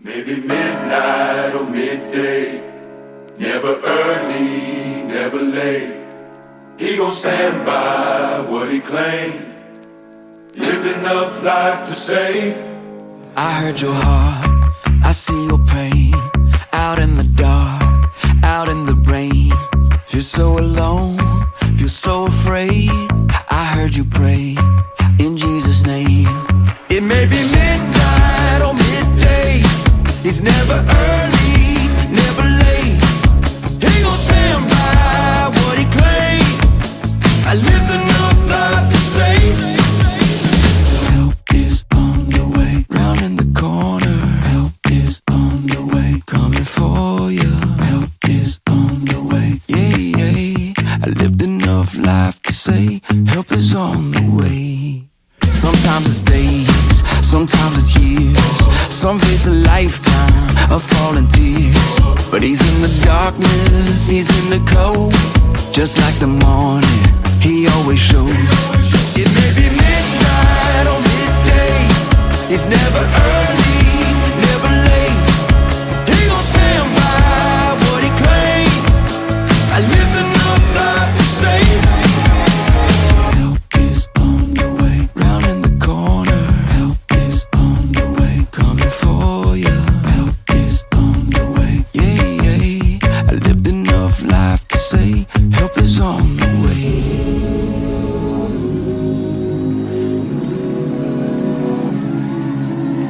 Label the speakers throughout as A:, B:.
A: Maybe midnight or midday, never early, never late. He gon' stand by what he claimed, lived enough life to say,
B: I heard your heart, I see your pain. Out in the dark, out in the rain. Feel so alone, feel so afraid. I heard you pray, in Jesus' name. It may be midnight or midday. He's never early, never late. He gon' stand by what he claimed. I lived enough life to say, help is on the way. Round in the corner, help is on the way. Coming for you, help is on the way. Yeah, yeah. I lived enough life to say, help is on the way. Sometimes it's days, sometimes it's years. Some face a lifetime of falling tears. But he's in the darkness, he's in the cold. Just like the morning, he always shows. It may be midnight or midday. He's never early, never late. He gon' stand by what he claimed. I lived enough life to say, help is on the way. Round in the corner, help is on the way. Coming for you, help is on the way. Yeah, yeah. I lived enough life to say, help is on the way.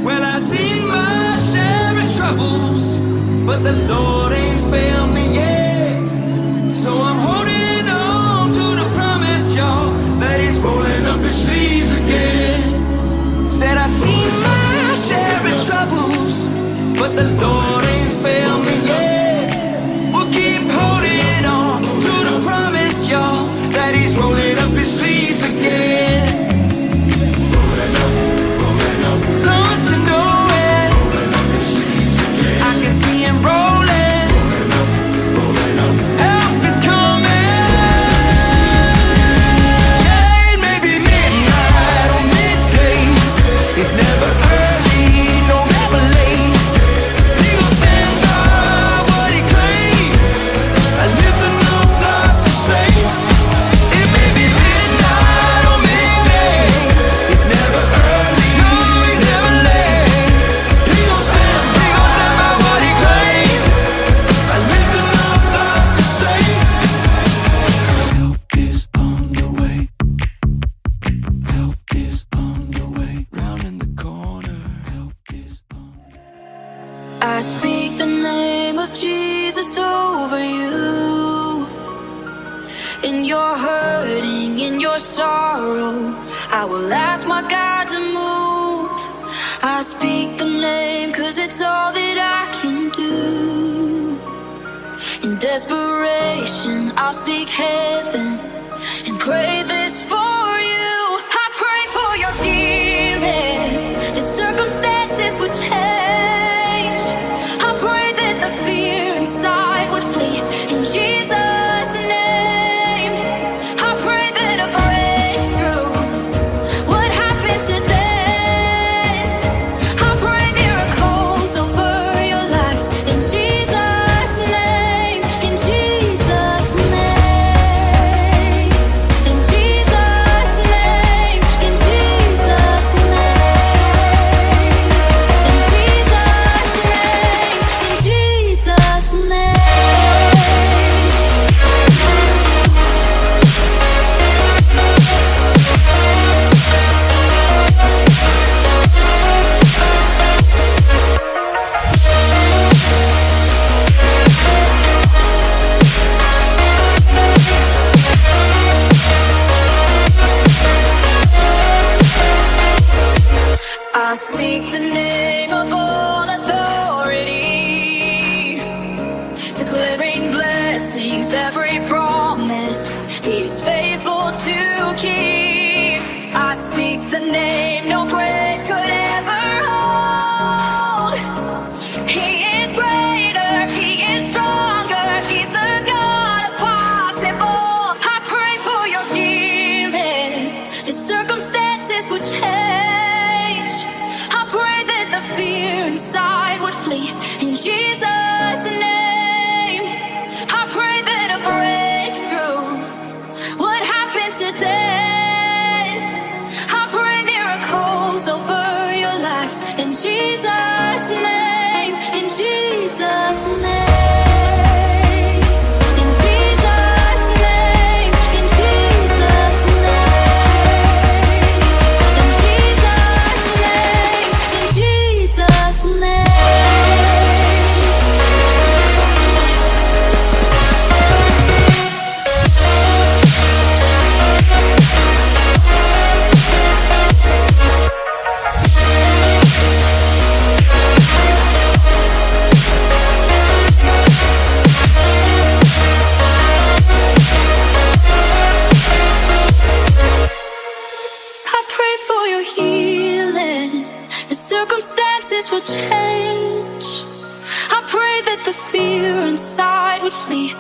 B: Well, I've seen my share of troubles, but the Lord ain't failed me yet. So I'm holding on to the promise, y'all, that he's rolling up his sleeves again. Said I've seen my share of troubles, but the Lord ain't failed me yet. We'll keep holding on to the promise, y'all, that he's rolling up his sleeves again. Don't you know it? I can see him rolling. Help is coming. Yeah, it may be midnight or midday. He's never early, no, never late. He gon' stand by what he claimed. I lived enough life to say, it may be midnight or midday. He's never early, no, he's never late. He gon' stand by what he claimed. I lived enough life to say, help is on the way. Help is on the way. Round in the corner, help is on. I speak the name of Jesus over you. In your hurting, in your sorrow, I will ask my God to move. I speak the name 'cause it's all that I can do. In desperation, I'll seek heaven and pray this for you. I pray for your healing, that circumstances would change. I pray that the fear inside would flee in Jesus' name. I pray that a breakthrough would happen today. I pray miracles over your life in Jesus' name, in Jesus' name, in Jesus' name, in Jesus' name, in Jesus' name, in Jesus' name. me. In Jesus' name, I pray that a breakthrough would happen today. I pray miracles over your life. In Jesus' name, in Jesus' name. Circumstances will change. I pray that the fear inside would flee.